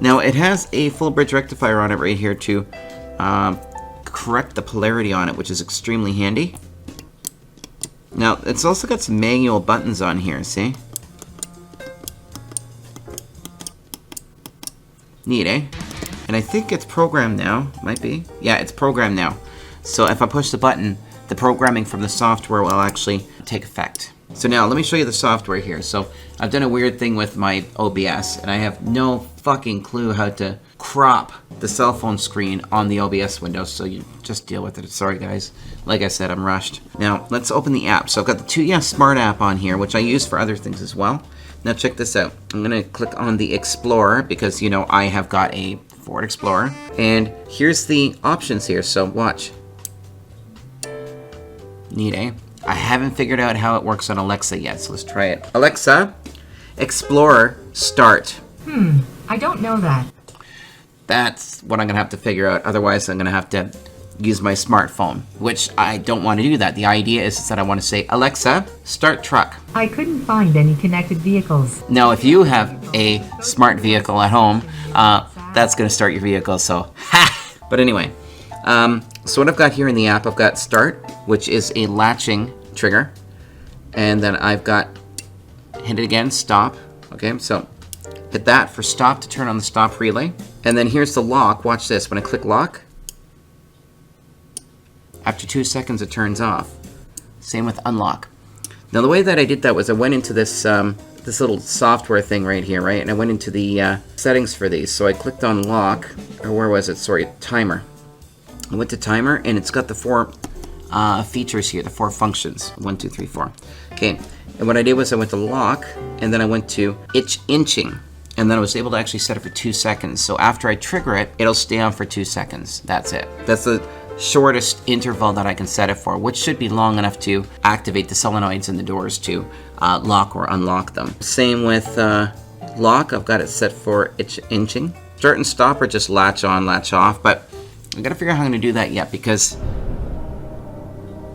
Now, it has a full bridge rectifier on it right here to correct the polarity on it, which is extremely handy. Now, it's also got some manual buttons on here, see? Neat, eh? And I think it's programmed now. Might be. Yeah, it's programmed now. So if I push the button, the programming from the software will actually take effect. So now, let me show you the software here. So I've done a weird thing with my OBS, and I have no fucking clue how to crop the cell phone screen on the OBS window, so you just deal with it. Sorry, guys. Like I said, I'm rushed. Now, let's open the app. So I've got the 2yes Smart app on here, which I use for other things as well. Now, check this out. I'm going to click on the Explorer, because, you know, I have got a Ford Explorer. And here's the options here, so watch. Neat, eh? I haven't figured out how it works on Alexa yet, so let's try it. Alexa, Explorer, start. I don't know that. That's what I'm going to have to figure out. Otherwise, I'm going to have to use my smartphone, which I don't want to do that. The idea is that I want to say, Alexa, start truck. I couldn't find any connected vehicles. Now, if you have a smart vehicle at home, that's going to start your vehicle, so ha! But anyway, so what I've got here in the app, I've got start, which is a latching trigger. And then I've got, hit it again, stop. Okay, so hit that for stop to turn on the stop relay. And then here's the lock. Watch this. When I click lock, after 2 seconds it turns off. Same with unlock. Now the way that I did that was I went into this this little software thing right here, right? And I went into the settings for these. So I clicked on lock, or where was it? Sorry, timer. I went to timer, and it's got the 4 features here, the 4 functions. 1, 2, 3, 4. Okay, and what I did was I went to lock, and then I went to inching. And then I was able to actually set it for 2 seconds. So after I trigger it, it'll stay on for 2 seconds. That's it. That's the shortest interval that I can set it for, which should be long enough to activate the solenoids in the doors to lock or unlock them. Same with lock. I've got it set for inching. Start and stop are just latch on, latch off. But I gotta figure out how I'm gonna do that yet, because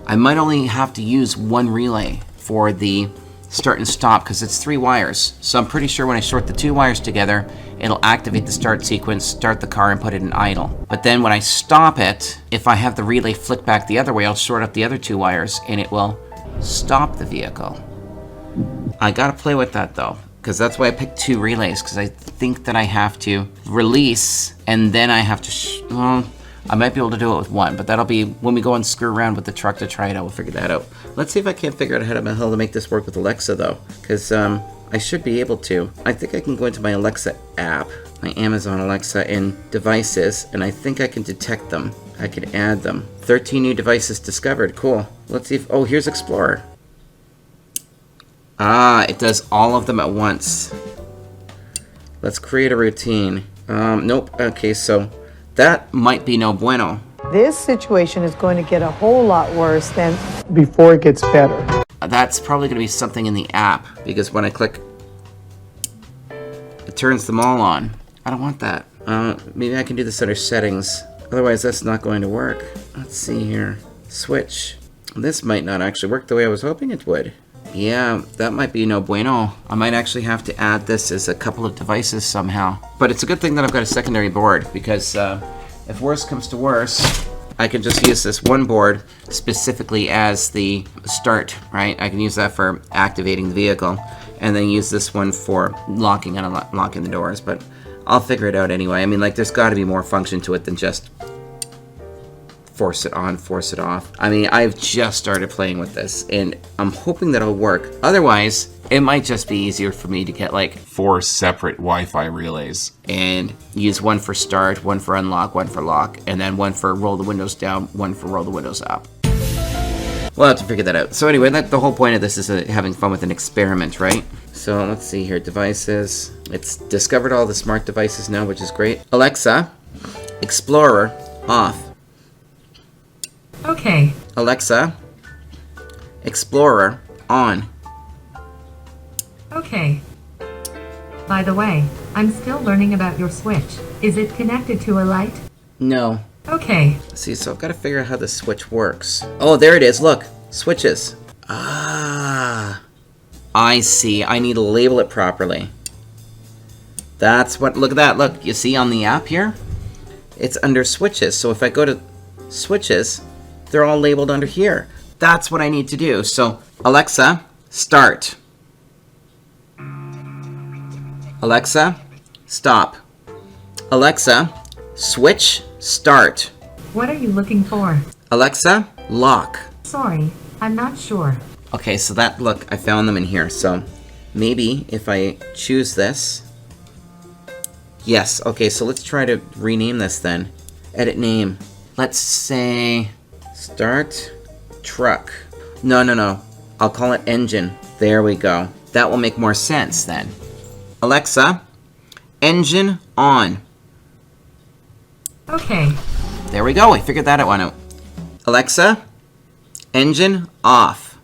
I might only have to use one relay for the start and stop, because it's 3 wires. So I'm pretty sure when I short the 2 wires together, it'll activate the start sequence, start the car, and put it in idle. But then when I stop it, if I have the relay flick back the other way, I'll short up the other 2 wires, and it will stop the vehicle. I gotta play with that though, because that's why I picked 2 relays, because I think that I have to release, and then I have to, well, I might be able to do it with 1, but that'll be when we go and screw around with the truck to try it out. We'll figure that out. Let's see if I can't figure out how to make this work with Alexa, though, because I should be able to. I think I can go into my Alexa app, my Amazon Alexa, and devices, and I think I can detect them. I can add them. 13 new devices discovered. Cool. Let's see if... Oh, here's Explorer. Ah, it does all of them at once. Let's create a routine. Nope. Okay, so... that might be no bueno. This situation is going to get a whole lot worse than before it gets better. That's probably going to be something in the app, because when I click, it turns them all on. I don't want that. Maybe I can do this under settings. Otherwise, that's not going to work. Let's see here. Switch. This might not actually work the way I was hoping it would. Yeah, that might be no bueno. I might actually have to add this as a couple of devices somehow. But it's a good thing that I've got a secondary board, because if worse comes to worse, I can just use this one board specifically as the start, right? I can use that for activating the vehicle, and then use this one for locking and unlocking the doors. But I'll figure it out anyway. I mean, like, there's got to be more function to it than just force it on, force it off. I mean, I've just started playing with this, and I'm hoping that it'll work. Otherwise, it might just be easier for me to get like 4 separate Wi-Fi relays and use one for start, one for unlock, one for lock, and then one for roll the windows down, one for roll the windows up. We'll have to figure that out. So anyway, the whole point of this is having fun with an experiment, right? So let's see here, devices. It's discovered all the smart devices now, which is great. Alexa, Explorer, off. Okay. Alexa, Explorer, on. Okay. By the way, I'm still learning about your switch. Is it connected to a light? No. Okay. See, so I've got to figure out how the switch works. Oh, there it is. Look. Switches. Ah. I see. I need to label it properly. That's what, look at that. Look, you see on the app here? It's under switches. So if I go to switches, they're all labeled under here. That's what I need to do. So Alexa, start. Alexa, stop. Alexa, switch, start. What are you looking for? Alexa, lock. Sorry, I'm not sure. Okay, so that, look, I found them in here. So maybe if I choose this. Yes, okay, so let's try to rename this then. Edit name. Let's say start truck. No. I'll call it engine. There we go. That will make more sense then. Alexa, engine on. Okay. There we go. I figured that one out. Alexa, engine off.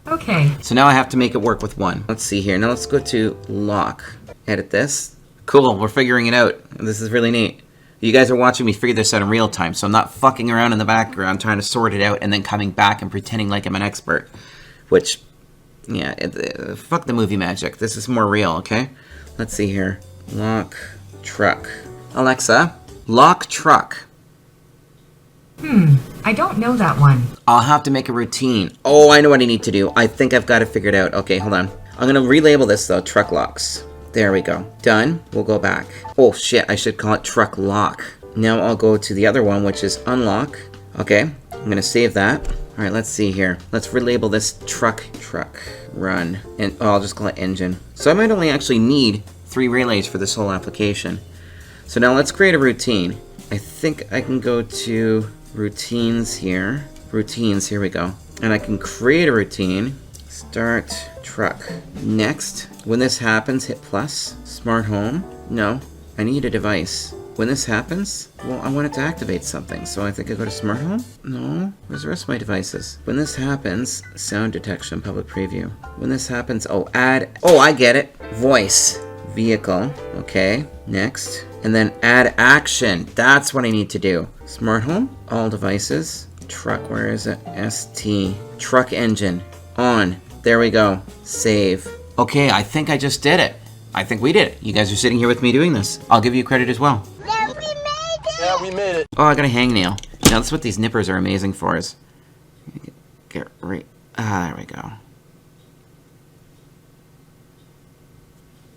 Okay. So now I have to make it work with one. Let's see here. Now let's go to lock. Edit this. Cool. We're figuring it out. This is really neat. You guys are watching me figure this out in real time, so I'm not fucking around in the background trying to sort it out and then coming back and pretending like I'm an expert. Which, yeah, fuck the movie magic. This is more real, okay? Let's see here. Lock truck. Alexa, lock truck. I don't know that one. I'll have to make a routine. Oh, I know what I need to do. I think I've got it figured out. Okay, hold on. I'm going to relabel this, though. Truck locks. There we go. Done. We'll go back. Oh, shit. I should call it truck lock. Now I'll go to the other one, which is unlock. Okay. I'm going to save that. All right, let's see here. Let's relabel this truck run. And I'll just call it engine. So I might only actually need 3 relays for this whole application. So now let's create a routine. I think I can go to routines here. Routines, here we go. And I can create a routine. Start truck. Next, when this happens, hit plus. Smart home. No, I need a device. When this happens, well, I want it to activate something. So I think I go to smart home. No, where's the rest of my devices? When this happens, sound detection, public preview. When this happens, I get it. Voice, vehicle. Okay, next. And then add action. That's what I need to do. Smart home, all devices. Truck, where is it? ST. Truck engine. On. There we go. Save. Okay, I think I just did it. I think we did it. You guys are sitting here with me doing this. I'll give you credit as well. Yeah, we made it! Yeah, we made it. Oh, I got a hangnail. Now, that's what these nippers are amazing for is... Get right... there we go.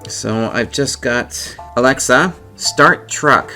So, I've just got... Alexa, start truck.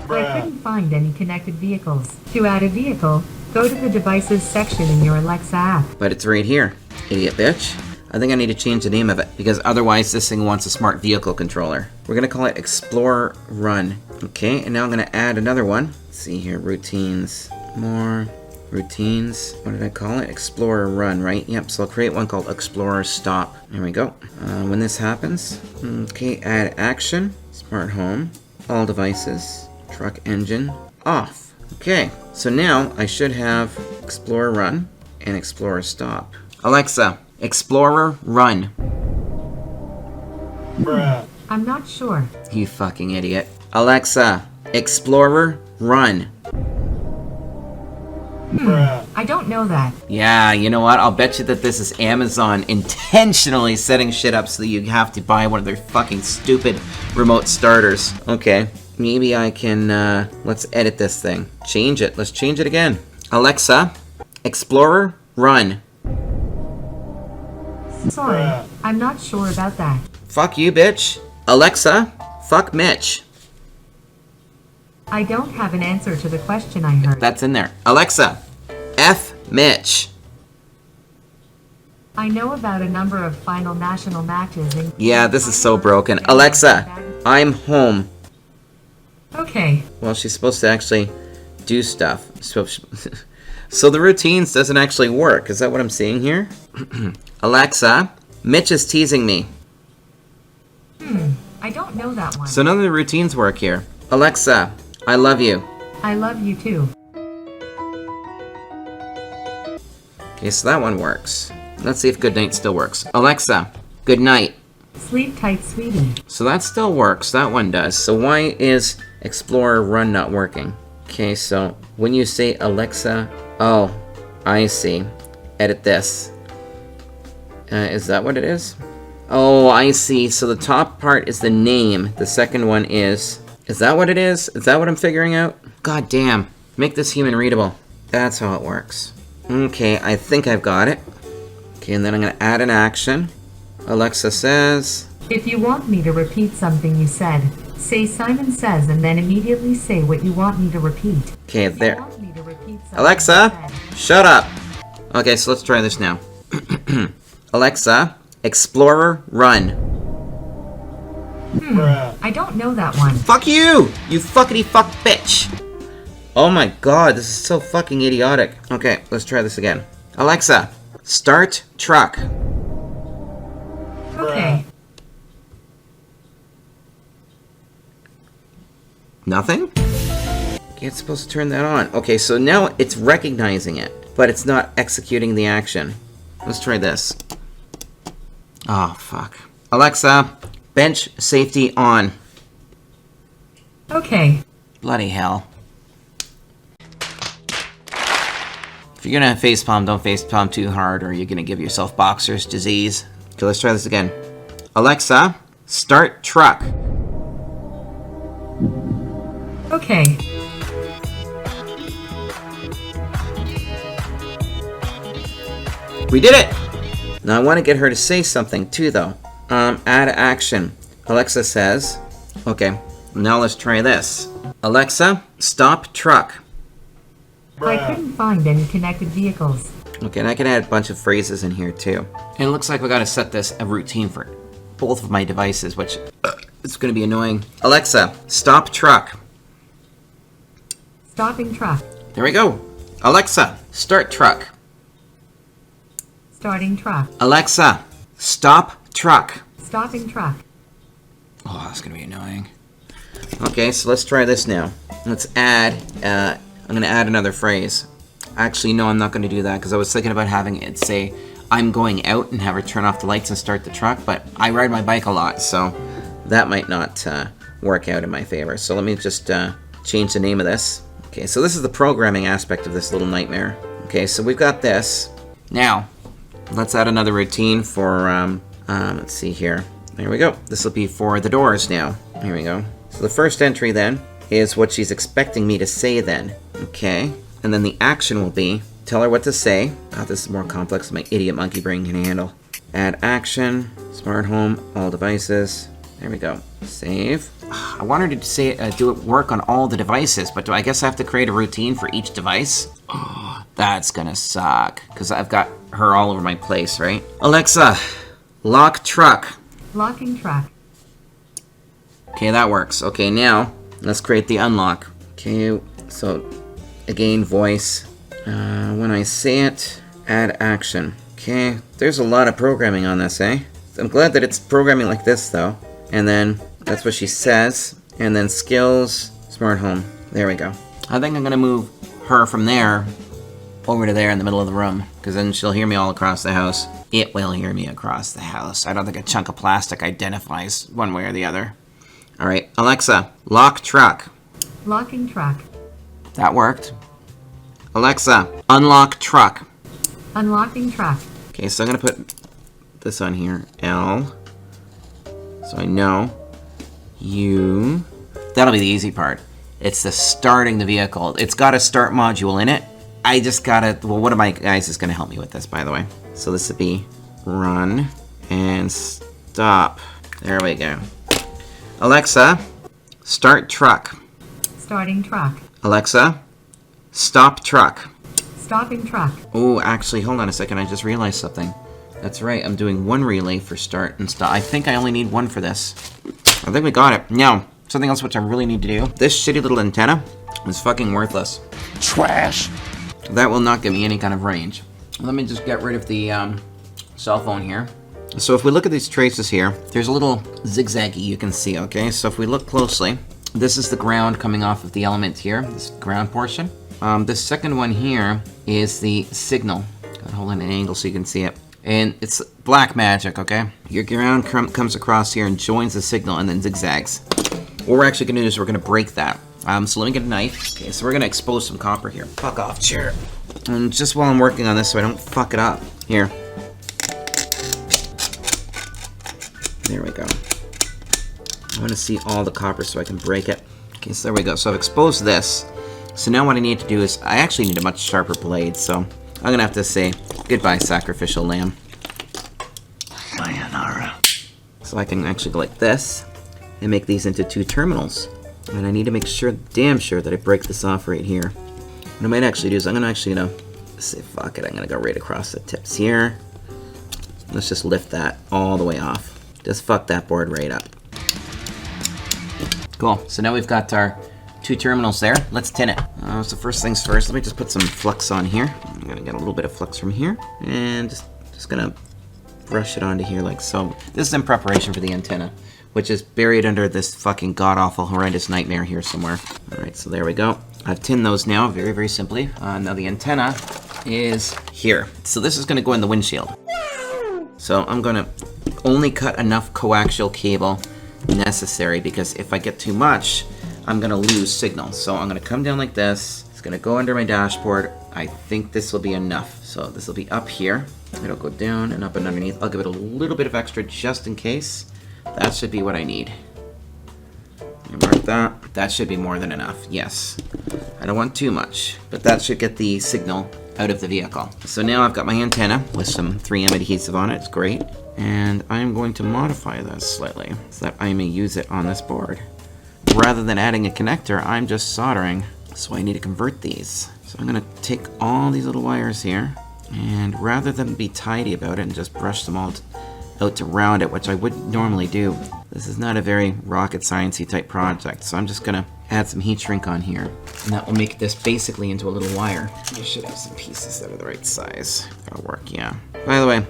I couldn't find any connected vehicles. To add a vehicle, go to the devices section in your Alexa app. But it's right here, idiot bitch. I think I need to change the name of it, because otherwise this thing wants a smart vehicle controller. We're going to call it Explorer Run. Okay, and now I'm going to add another one. Let's see here, routines. More routines. What did I call it? Explorer Run, right? Yep, so I'll create one called Explorer Stop. There we go. When this happens, okay, add action. Smart home. All devices. Truck engine. Off. Okay, so now I should have Explorer Run and Explorer Stop. Alexa, Explorer Run. I'm not sure. You fucking idiot. Alexa, Explorer Run. I don't know that. Yeah, you know what? I'll bet you that this is Amazon intentionally setting shit up so that you have to buy one of their fucking stupid remote starters. Okay, maybe I can, let's edit this thing. Change it. Let's change it again. Alexa, Explorer Run. Sorry, I'm not sure about that. Fuck you, bitch. Alexa, fuck Mitch. I don't have an answer to the question I heard. That's in there. Alexa, F Mitch. I know about a number of final national matches and... Yeah, this is so broken. Alexa, I'm home. Okay. Well, she's supposed to actually do stuff. So the routines doesn't actually work. Is that what I'm seeing here? Alexa, Mitch is teasing me. I don't know that one. So none of the routines work here. Alexa, I love you. I love you too. Okay, so that one works. Let's see if good night still works. Alexa, good night. Sleep tight, sweetie. So that still works. That one does. So why is Explorer Run not working? Okay, so when you say Alexa... Oh, I see. Edit this. Is that what it is? Oh, I see. So the top part is the name. The second one is... Is that what it is? Is that what I'm figuring out? God damn. Make this human readable. That's how it works. Okay, I think I've got it. Okay, and then I'm going to add an action. Alexa says... If you want me to repeat something you said, say Simon says and then immediately say what you want me to repeat. Okay, If you there. want me to repeat something Alexa, you said- shut up. Okay, so let's try this now. Alexa, Explorer, run. I don't know that one. Fuck you! You fuckity fuck bitch! Oh my god, this is so fucking idiotic. Okay, let's try this again. Alexa, start truck. Okay. Nothing? Okay, it's supposed to turn that on. Okay, so now it's recognizing it, but it's not executing the action. Let's try this. Oh, fuck. Alexa, bench safety on. Okay. Bloody hell. If you're gonna facepalm, don't facepalm too hard or you're gonna give yourself boxer's disease. Okay, let's try this again. Alexa, start truck. Okay. We did it! Now I want to get her to say something too, though. Add action. Alexa says... Okay, now let's try this. Alexa, stop truck. I couldn't find any connected vehicles. Okay, and I can add a bunch of phrases in here too. And it looks like we gotta set this a routine for both of my devices, which it's gonna be annoying. Alexa, stop truck. Stopping truck. There we go. Alexa, start truck. Starting truck. Alexa, stop truck. Stopping truck. Oh, that's gonna be annoying. Okay, so let's try this now. Let's add, I'm gonna add another phrase. Actually, no, I'm not gonna do that, because I was thinking about having it say, I'm going out, and have her turn off the lights and start the truck, but I ride my bike a lot, so that might not work out in my favor. So let me just change the name of this. Okay, so this is the programming aspect of this little nightmare. Okay, so we've got this. Now, let's add another routine for, let's see here. There we go. This will be for the doors now. Here we go. So the first entry then is what she's expecting me to say then. Okay. And then the action will be, tell her what to say. God, this is more complex than my idiot monkey brain can handle. Add action, smart home, all devices. There we go. Save. I want her to say do it work on all the devices, but do I guess I have to create a routine for each device? Oh, that's gonna suck, because I've got her all over my place, right? Alexa, lock truck. Locking truck. Okay, that works. Okay, now, let's create the unlock. Okay, so, again, voice. When I say it, add action. Okay, there's a lot of programming on this, eh? I'm glad that it's programming like this, though. And then, that's what she says. And then skills, smart home. There we go. I think I'm gonna move her from there over to there in the middle of the room, because then she'll hear me all across the house. It will hear me across the house. I don't think a chunk of plastic identifies one way or the other. Alright, Alexa, lock truck. Locking truck. That worked. Alexa, unlock truck. Unlocking truck. Okay, so I'm gonna put this on here. L. So I know. U. That'll be the easy part. It's the starting the vehicle. It's got a start module in it. I just gotta, well, one of my guys is gonna help me with this, by the way. So this would be run and stop. There we go. Alexa, start truck. Starting truck. Alexa, stop truck. Stopping truck. Oh, actually, hold on a second. I just realized something. That's right. I'm doing one relay for start and stop. I think I only need one for this. I think we got it. Now, something else which I really need to do. This shitty little antenna is fucking worthless. Trash. That will not give me any kind of range. Let me just get rid of the cell phone here. So if we look at these traces here, there's a little zigzaggy you can see, okay? So if we look closely, this is the ground coming off of the element here, this ground portion. This second one here is the signal. Gotta hold in an angle so you can see it. And it's black magic, okay? Your ground comes across here and joins the signal and then zigzags. What we're actually gonna do is we're gonna break that. So let me get a knife. Okay, so we're gonna expose some copper here. Fuck off, chair. And just while I'm working on this so I don't fuck it up. Here. There we go. I want to see all the copper so I can break it. Okay, so there we go. So I've exposed this. So now what I need to do is, I actually need a much sharper blade, so I'm going to have to say, goodbye, sacrificial lamb. Sayonara. So I can actually go like this, and make these into 2 terminals. And I need to make sure, damn sure, that I break this off right here. What I might actually do is I'm going to actually, say, fuck it, I'm going to go right across the tips here. Let's just lift that all the way off. Just fuck that board right up. Cool, so now we've got our 2 terminals there. Let's tin it. So first things first, let me just put some flux on here. I'm gonna get a little bit of flux from here, and just gonna brush it onto here like so. This is in preparation for the antenna, which is buried under this fucking god-awful horrendous nightmare here somewhere. Alright, so there we go. I've tinned those now, very, very simply. Now the antenna is here. So this is gonna go in the windshield. So I'm gonna only cut enough coaxial cable necessary, because if I get too much, I'm gonna lose signal. So I'm gonna come down like this. It's gonna go under my dashboard. I think this will be enough. So this will be up here. It'll go down and up and underneath. I'll give it a little bit of extra just in case. That should be what I need. You mark that. That should be more than enough, yes. I don't want too much, but that should get the signal out of the vehicle. So now I've got my antenna with some 3M adhesive on it. It's great. And I'm going to modify this slightly so that I may use it on this board. Rather than adding a connector, I'm just soldering. So I need to convert these. So I'm going to take all these little wires here, and rather than be tidy about it and just brush them all out to round it, which I would normally do, this is not a very rocket sciencey type project. So I'm just going to add some heat shrink on here, and that will make this basically into a little wire. I should have some pieces that are the right size. That'll work, yeah. By the way,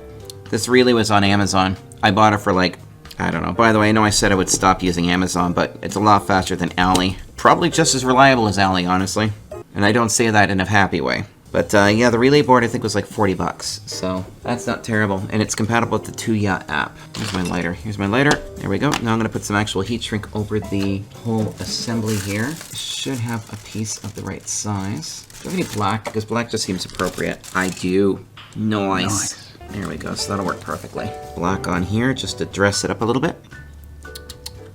this relay was on Amazon. I bought it for like, I don't know. By the way, I know I said I would stop using Amazon, but it's a lot faster than Ali. Probably just as reliable as Ali, honestly. And I don't say that in a happy way. But yeah, the relay board I think was like 40 bucks. So that's not terrible. And it's compatible with the Tuya app. Here's my lighter. Here's my lighter. There we go. Now I'm going to put some actual heat shrink over the whole assembly here. Should have a piece of the right size. Do you have any black? Because black just seems appropriate. I do. Nice. There we go, so that'll work perfectly. Black on here, just to dress it up a little bit.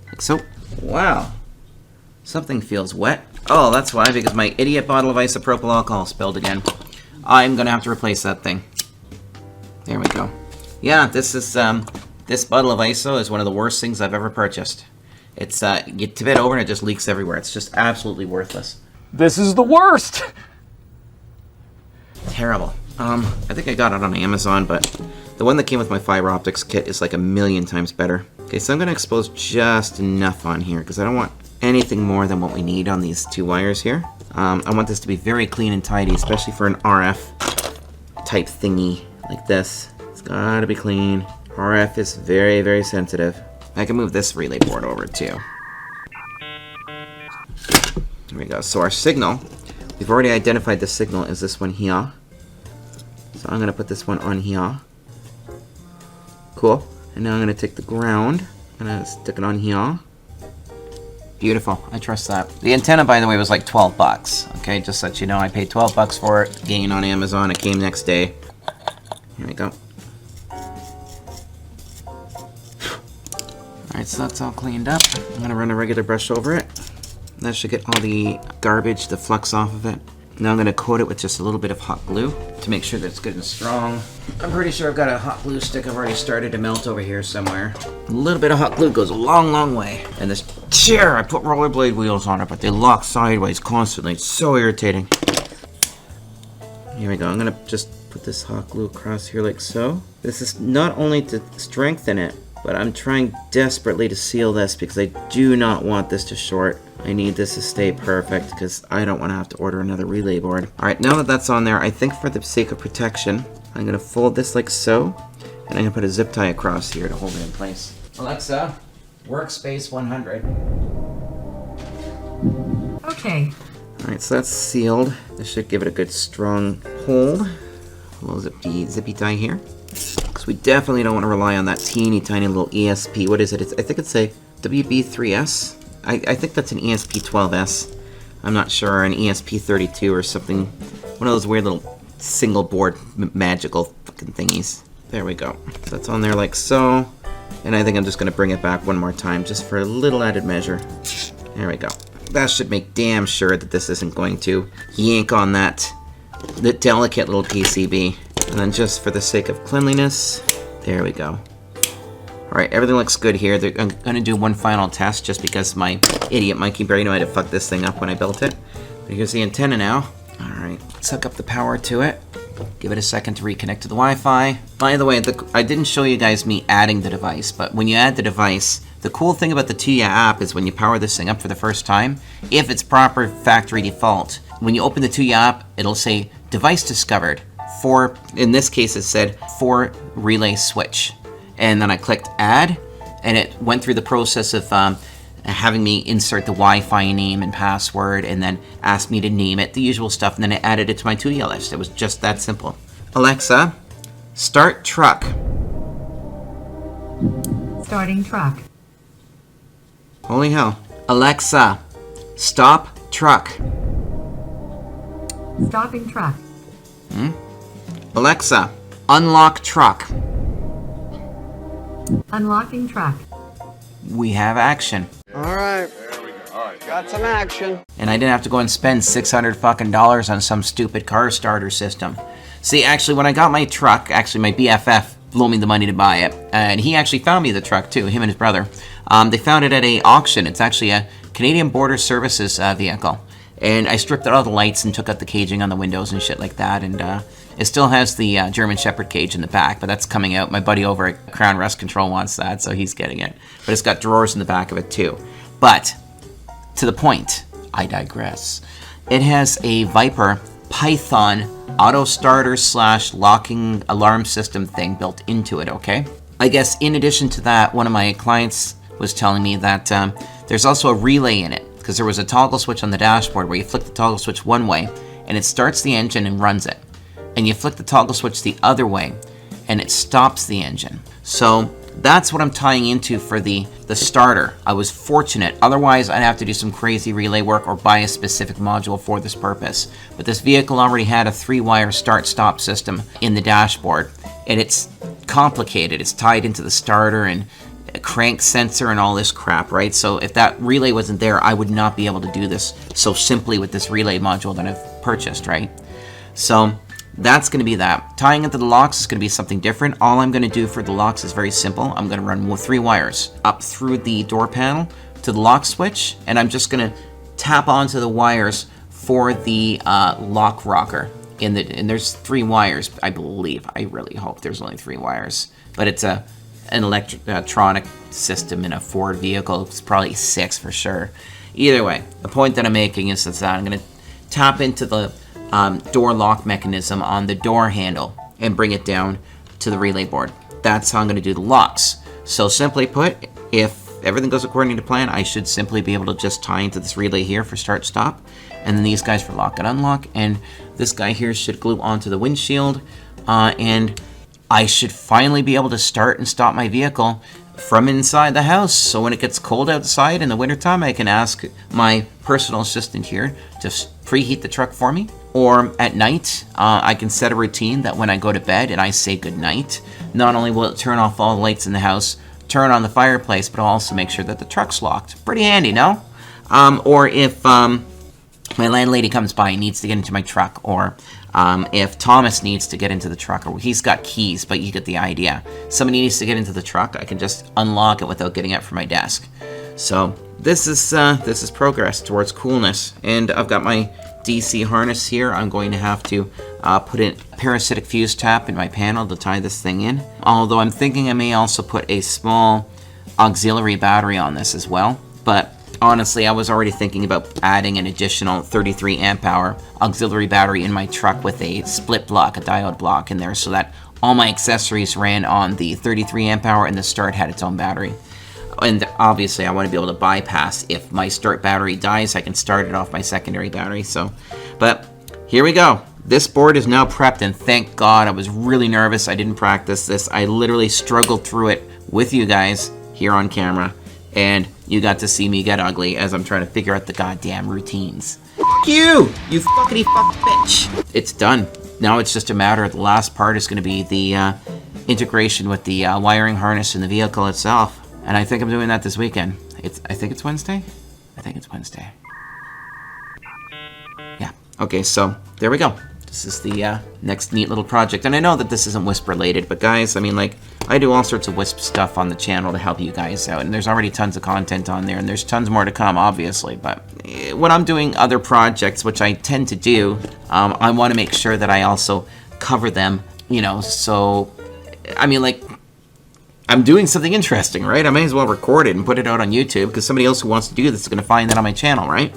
Like so. Wow. Something feels wet. Oh, that's why, because my idiot bottle of isopropyl alcohol spilled again. I'm gonna have to replace that thing. There we go. Yeah, this is, this bottle of ISO is one of the worst things I've ever purchased. It's, you tip it over and it just leaks everywhere. It's just absolutely worthless. This is the worst! Terrible. I think I got it on Amazon, but the one that came with my fiber optics kit is like 1,000,000 times better. Okay, so I'm going to expose just enough on here, because I don't want anything more than what we need on these 2 wires here. I want this to be very clean and tidy, especially for an RF type thingy like this. It's got to be clean. RF is very, very sensitive. I can move this relay board over too. There we go. So our signal, we've already identified the signal as this one here. So I'm going to put this one on here. Cool. And now I'm going to take the ground. I'm going to stick it on here. Beautiful. I trust that. The antenna, by the way, was like 12 bucks. Okay, just so that you know, I paid 12 bucks for it. Again on Amazon. It came next day. Here we go. Alright, so that's all cleaned up. I'm going to run a regular brush over it. That should get all the garbage, the flux off of it. Now I'm going to coat it with just a little bit of hot glue to make sure that it's good and strong. I'm pretty sure I've got a hot glue stick I've already started to melt over here somewhere. A little bit of hot glue goes a long, long way. And this chair, I put rollerblade wheels on it, but they lock sideways constantly. It's so irritating. Here we go. I'm going to just put this hot glue across here like so. This is not only to strengthen it, but I'm trying desperately to seal this because I do not want this to short. I need this to stay perfect because I don't want to have to order another relay board. Alright, now that that's on there, I think for the sake of protection, I'm going to fold this like so, and I'm going to put a zip tie across here to hold it in place. Alexa, workspace 100. Okay. Alright, so that's sealed. This should give it a good strong hold. A little zippy tie here. Because we definitely don't want to rely on that teeny tiny little ESP. What is it? I think it's a WB3S. I think that's an ESP12S. I'm not sure, an ESP32 or something. One of those weird little single board magical fucking thingies. There we go. So that's on there like so. And I think I'm just going to bring it back one more time just for a little added measure. There we go. That should make damn sure that this isn't going to yank on the delicate little PCB. And then just for the sake of cleanliness, there we go. Alright, everything looks good here. I'm going to do one final test just because my idiot monkey brain knew I had to fuck this thing up when I built it. But here's the antenna now. Alright, let's hook up the power to it. Give it a second to reconnect to the Wi-Fi. By the way, I didn't show you guys me adding the device, but when you add the device, the cool thing about the Tuya app is when you power this thing up for the first time, if it's proper factory default, when you open the Tuya app, it'll say device discovered for, in this case it said, for relay switch. And then I clicked add, and it went through the process of having me insert the Wi-Fi name and password, and then asked me to name it, the usual stuff, and then it added it to my Tuya list. It was just that simple. Alexa, start truck. Starting truck. Holy hell. Alexa, stop truck. Stopping truck. Alexa, unlock truck. Unlocking truck. We have action. All right. There we go. All right. Got some action. And I didn't have to go and spend $600 fucking dollars on some stupid car starter system. See, actually, when I got my truck, actually my BFF loaned me the money to buy it, and he actually found me the truck too, him and his brother. They found it at a auction. It's actually a Canadian Border Services vehicle. And I stripped out all the lights and took out the caging on the windows and shit like that, and it still has the German Shepherd cage in the back, but that's coming out. My buddy over at Crown Rust Control wants that, so he's getting it. But it's got drawers in the back of it too. But, to the point, I digress. It has a Viper Python auto starter / locking alarm system thing built into it, okay? I guess in addition to that, one of my clients was telling me that there's also a relay in it, because there was a toggle switch on the dashboard where you flick the toggle switch one way and it starts the engine and runs it. And you flick the toggle switch the other way and it stops the engine. So that's what I'm tying into for the starter. I was fortunate. Otherwise, I'd have to do some crazy relay work or buy a specific module for this purpose. But this vehicle already had a 3-wire start-stop system in the dashboard. And it's complicated. It's tied into the starter and a crank sensor and all this crap, right? So if that relay wasn't there, I would not be able to do this so simply with this relay module that I've purchased, right? So that's going to be that. Tying into the locks is going to be something different. All I'm going to do for the locks is very simple. I'm going to run 3 wires up through the door panel to the lock switch, and I'm just going to tap onto the wires for the lock rocker. And there's 3 wires, I believe. I really hope there's only 3 wires. But it's an electronic system in a Ford vehicle. It's probably 6 for sure. Either way, the point that I'm making is that I'm going to tap into the door lock mechanism on the door handle and bring it down to the relay board. That's how I'm going to do the locks. So simply put, if everything goes according to plan, I should simply be able to just tie into this relay here for start stop, and then these guys for lock and unlock, and this guy here should glue onto the windshield, and I should finally be able to start and stop my vehicle from inside the house. So when it gets cold outside in the wintertime, I can ask my personal assistant here to preheat the truck for me. Or at night, I can set a routine that when I go to bed and I say goodnight, not only will it turn off all the lights in the house, turn on the fireplace, but I'll also make sure that the truck's locked. Pretty handy, no? Or if my landlady comes by and needs to get into my truck, or if Thomas needs to get into the truck, or he's got keys, but you get the idea. Somebody needs to get into the truck, I can just unlock it without getting up from my desk. So this is progress towards coolness, and I've got my DC harness here. I'm going to have to put a parasitic fuse tap in my panel to tie this thing in. Although I'm thinking I may also put a small auxiliary battery on this as well. But honestly, I was already thinking about adding an additional 33 amp hour auxiliary battery in my truck with a split block, a diode block in there, so that all my accessories ran on the 33 amp hour and the start had its own battery. And obviously I want to be able to bypass, if my start battery dies, I can start it off my secondary battery. So, but here we go. This board is now prepped, and thank God. I was really nervous. I didn't practice this. I literally struggled through it with you guys here on camera, and you got to see me get ugly as I'm trying to figure out the goddamn routines. Fuck you fuckity fuck bitch. It's done. Now it's just a matter of the last part is going to be the integration with the wiring harness in the vehicle itself. And I think I'm doing that this weekend. I think it's Wednesday? I think it's Wednesday. Yeah. Okay, so there we go. This is the next neat little project. And I know that this isn't Wisp related, but guys, I mean, like, I do all sorts of Wisp stuff on the channel to help you guys out. And there's already tons of content on there, and there's tons more to come, obviously. But when I'm doing other projects, which I tend to do, I want to make sure that I also cover them, you know, so, I mean, like, I'm doing something interesting, right? I may as well record it and put it out on YouTube, because somebody else who wants to do this is going to find that on my channel, right?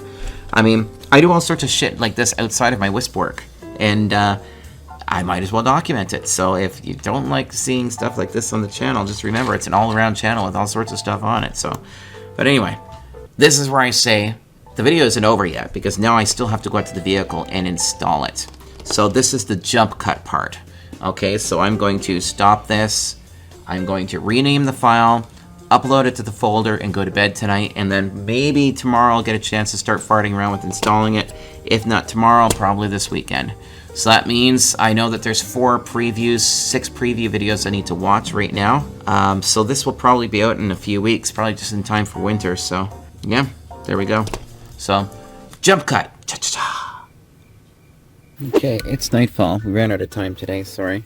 I mean, I do all sorts of shit like this outside of my Wisp work. And I might as well document it. So if you don't like seeing stuff like this on the channel, just remember it's an all-around channel with all sorts of stuff on it. So, but anyway, this is where I say the video isn't over yet, because now I still have to go out to the vehicle and install it. So this is the jump cut part. Okay, so I'm going to stop this. I'm going to rename the file, upload it to the folder, and go to bed tonight. And then maybe tomorrow I'll get a chance to start farting around with installing it. If not tomorrow, probably this weekend. So that means I know that there's 6 preview videos I need to watch right now. So this will probably be out in a few weeks, probably just in time for winter. So yeah, there we go. So jump cut. Cha-cha-cha. Okay, it's nightfall. We ran out of time today, sorry.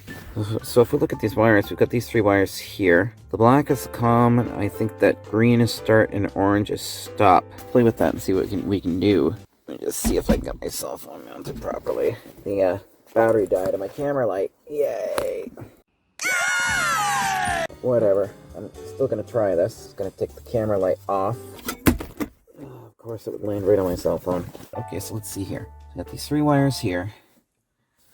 So if we look at these wires, we've got these 3 wires here. The black is common. I think that green is start and orange is stop. Play with that and see what we can do. Let me just see if I can get my cell phone mounted properly. The battery died on my camera light. Yay! Whatever. I'm still gonna try this. It's gonna take the camera light off. Of course, it would land right on my cell phone. Okay, so let's see here. Got these 3 wires here.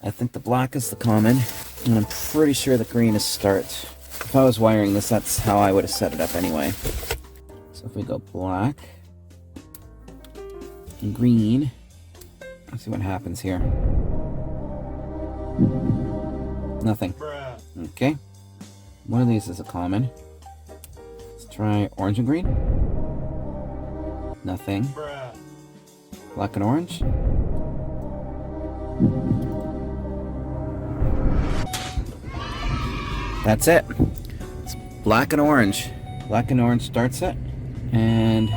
I think the black is the common, and I'm pretty sure the green is start. If I was wiring this, that's how I would have set it up anyway. So if we go black and green, let's see what happens here. Nothing. Okay. One of these is a common. Let's try orange and green. Nothing. Black and orange. That's it. It's black and orange. Black and orange starts it. And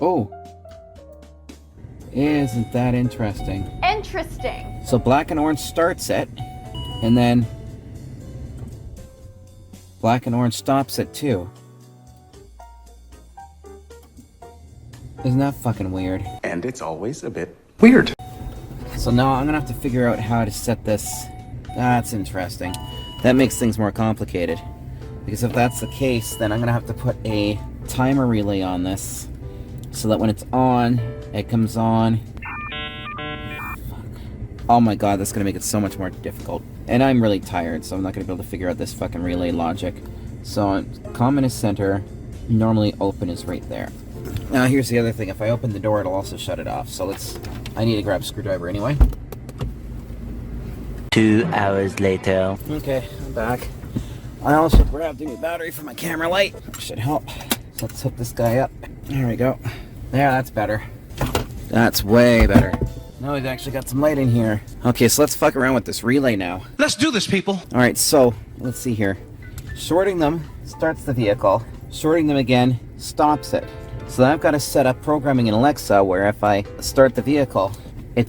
oh, isn't that interesting? Interesting. So black and orange starts it, and then black and orange stops it too. Isn't that fucking weird? And it's always a bit weird. So now I'm gonna have to figure out how to set this. That's interesting. That makes things more complicated. Because if that's the case, then I'm gonna have to put a timer relay on this, so that when it's on, it comes on. Oh my god, that's gonna make it so much more difficult. And I'm really tired, so I'm not gonna be able to figure out this fucking relay logic. So common is center, normally open is right there. Now here's the other thing, if I open the door it'll also shut it off, so I need to grab a screwdriver anyway. 2 hours later. Okay, I'm back. I also grabbed a new battery for my camera light, should help. So let's hook this guy up. There we go. There, that's better. That's way better. Now we've actually got some light in here. Okay, so let's fuck around with this relay now. Let's do this, people. Alright, so let's see here. Shorting them starts the vehicle. Shorting them again stops it. So then I've got to set up programming in Alexa where if I start the vehicle, it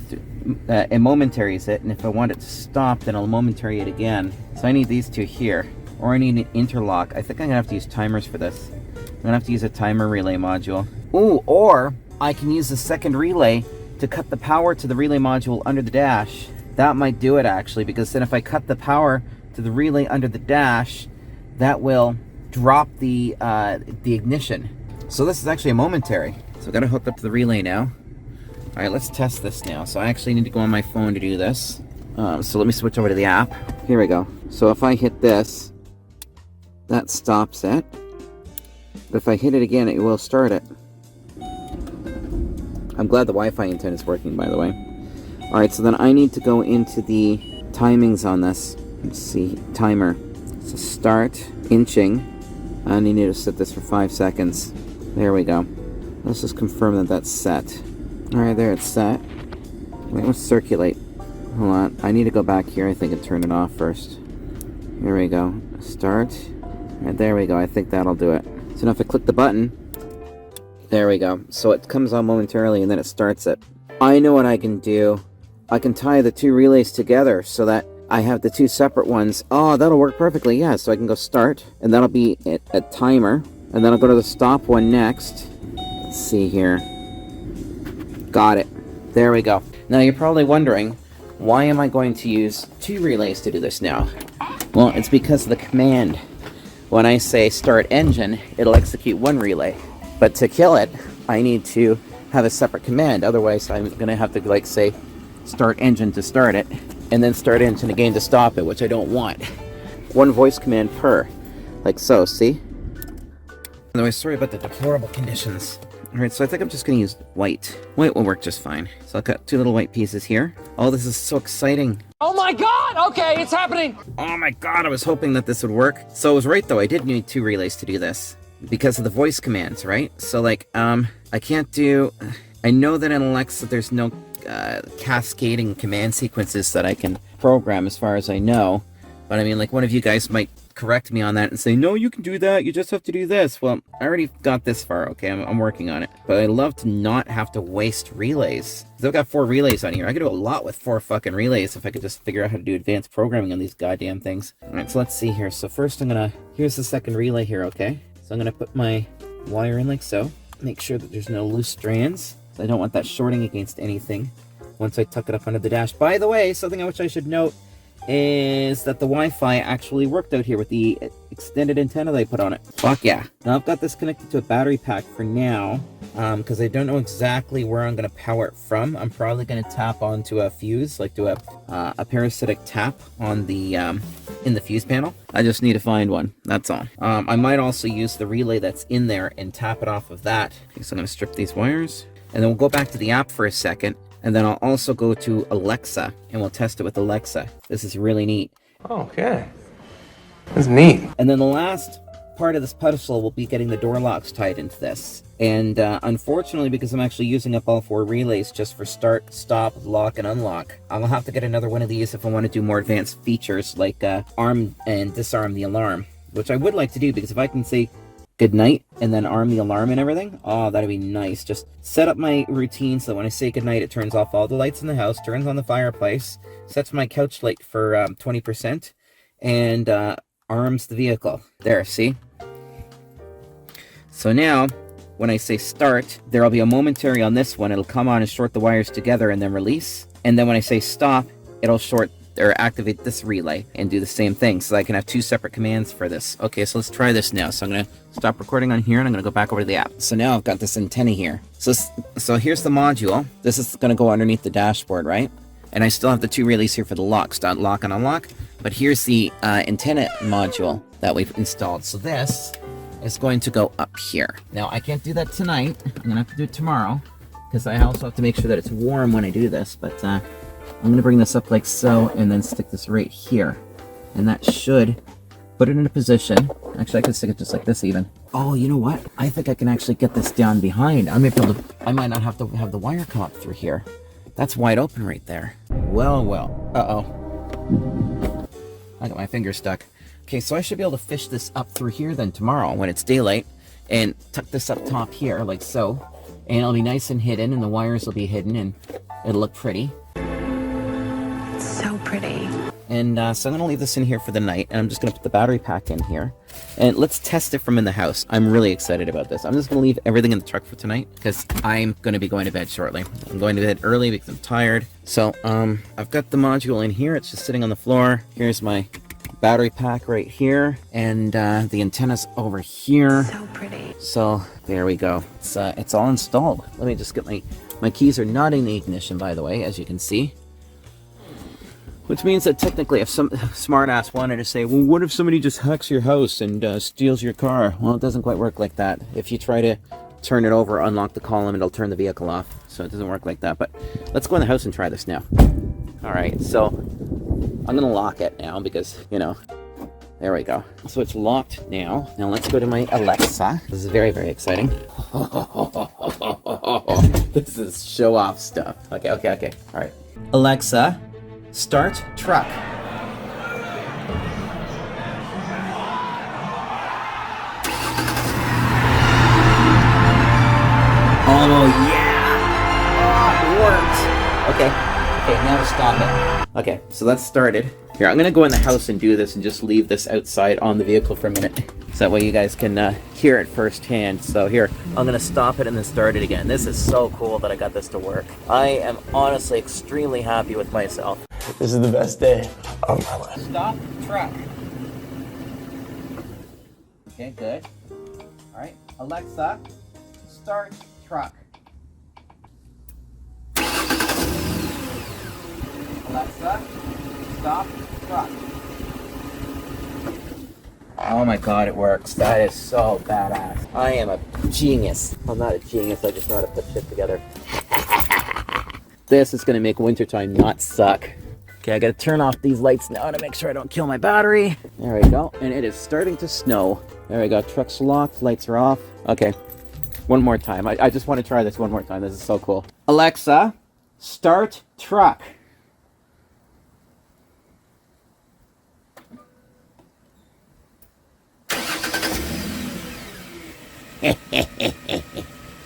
momentaries it, and if I want it to stop, then I'll momentary it again. So I need these 2 here. Or I need an interlock. I think I'm going to have to use timers for this. I'm going to have to use a timer relay module. Ooh, or I can use the second relay to cut the power to the relay module under the dash. That might do it actually, because then if I cut the power to the relay under the dash, that will drop the ignition. So this is actually a momentary. So I've got it hooked up to the relay now. Alright, let's test this now. So I actually need to go on my phone to do this. So let me switch over to the app. Here we go. So if I hit this, that stops it. But if I hit it again, it will start it. I'm glad the Wi-Fi antenna is working, by the way. Alright, so then I need to go into the timings on this. Let's see, timer. So start, inching, I need to set this for 5 seconds. There we go. Let's just confirm that that's set. Alright, there it's set. Wait, let's circulate. Hold on, I need to go back here, I think, and turn it off first. Here we go. Start. Alright, there we go. I think that'll do it. So now if I click the button, there we go. So it comes on momentarily and then it starts it. I know what I can do. I can tie the 2 relays together so that I have the 2 separate ones. Oh, that'll work perfectly, yeah. So I can go start, and that'll be a timer. And then I'll go to the stop one next. Let's see here. Got it. There we go. Now you're probably wondering, why am I going to use 2 relays to do this now? Well, it's because of the command. When I say start engine, it'll execute 1 relay. But to kill it, I need to have a separate command. Otherwise, I'm going to have to, like, say, start engine to start it, and then start engine again to stop it, which I don't want. 1 voice command per. Like so, see? Otherwise, sorry about the deplorable conditions. Alright, so I think I'm just going to use white. White will work just fine. So I'll cut 2 little white pieces here. Oh, this is so exciting. Oh my god! Okay, it's happening! Oh my god, I was hoping that this would work. So I was right, though. I did need 2 relays to do this. Because of the voice commands, right? So, like, I can't do... I know that in Alexa there's no cascading command sequences that I can program as far as I know. But I mean, like, one of you guys might correct me on that and say, no, you can do that, you just have to do this. Well, I already got this far, okay, I'm working on it. But I'd love to not have to waste relays. I've got 4 relays on here. I could do a lot with 4 fucking relays if I could just figure out how to do advanced programming on these goddamn things. Alright, so let's see here. So first here's the second relay here, okay? So I'm gonna put my wire in like so. Make sure that there's no loose strands. So I don't want that shorting against anything once I tuck it up under the dash. By the way, something which I should note is that the Wi-Fi actually worked out here with the extended antenna they put on it. Fuck yeah. Now I've got this connected to a battery pack for now, because I don't know exactly where I'm going to power it from. I'm probably going to tap onto a fuse, like do a parasitic tap on the in the fuse panel. I just need to find one, that's all. I might also use the relay that's in there and tap it off of that. Okay, so I'm going to strip these wires, and then we'll go back to the app for a second. And then I'll also go to Alexa, and we'll test it with Alexa. This is really neat. Okay. That's neat. And then the last part of this puzzle will be getting the door locks tied into this. And unfortunately, because I'm actually using up all 4 relays just for start, stop, lock, and unlock, I'll have to get another one of these if I want to do more advanced features like arm and disarm the alarm, which I would like to do, because if I can say good night and then arm the alarm and everything, oh, that'd be nice. Just set up my routine so that when I say good night, it turns off all the lights in the house, turns on the fireplace, sets my couch light for 20%, and arms the vehicle. There, see? So now, when I say start, there'll be a momentary on this one. It'll come on and short the wires together and then release. And then when I say stop, it'll short or activate this relay and do the same thing, so I can have 2 separate commands for this. Okay, so let's try this now. So I'm going to stop recording on here, and I'm going to go back over to the app. So now I've got this antenna here. So here's the module. This is going to go underneath the dashboard, right? And I still have the 2 relays here for the locks, lock and unlock. But here's the antenna module that we've installed. So this is going to go up here. Now, I can't do that tonight. I'm going to have to do it tomorrow, because I also have to make sure that it's warm when I do this. But I'm going to bring this up like so, and then stick this right here. And that should put it in a position. Actually, I could stick it just like this even. Oh, you know what? I think I can actually get this down behind. I might not have to have the wire come up through here. That's wide open right there. Well, well. Uh-oh. I got my finger stuck. Okay, so I should be able to fish this up through here then tomorrow when it's daylight, and tuck this up top here like so. And it'll be nice and hidden, and the wires will be hidden, and it'll look pretty. So pretty. And so I'm going to leave this in here for the night, and I'm just going to put the battery pack in here. And let's test it from in the house. I'm really excited about this. I'm just going to leave everything in the truck for tonight, because I'm going to be going to bed shortly. I'm going to bed early because I'm tired. So, I've got the module in here. It's just sitting on the floor. Here's my battery pack right here, and the antenna's over here. So pretty. So, there we go. It's all installed. Let me just get my keys are not in the ignition, by the way, as you can see. Which means that technically if some smartass wanted to say, well, what if somebody just hacks your house and steals your car? Well, it doesn't quite work like that. If you try to turn it over, unlock the column, it'll turn the vehicle off. So it doesn't work like that. But let's go in the house and try this now. Alright, so I'm going to lock it now because, you know, There we go. So it's locked now. Now let's go to my Alexa. This is very, very exciting. This is show-off stuff. Okay. All right. Alexa, start truck. Oh, yeah! Oh, it worked! Okay, now to stop it. Okay, so that's started. Here, I'm gonna go in the house and do this and just leave this outside on the vehicle for a minute. So that way you guys can hear it firsthand. So here, I'm gonna stop it and then start it again. This is so cool that I got this to work. I am honestly extremely happy with myself. This is the best day of my life. Stop truck. Okay, good. All right, Alexa, start truck. Alexa, stop truck. Oh my god, it works. That is so badass. I am a genius. I'm not a genius, I just know how to put shit together. This is gonna make wintertime not suck. Okay, I gotta turn off these lights now to make sure I don't kill my battery. There we go, and it is starting to snow. There we go, truck's locked, lights are off. Okay, one more time. I just want to try this one more time. This is so cool. Alexa, start truck.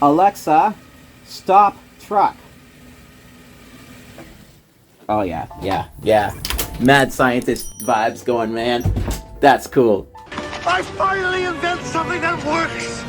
Alexa, stop truck. Oh yeah. Mad scientist vibes going, man. That's cool. I finally invent something that works!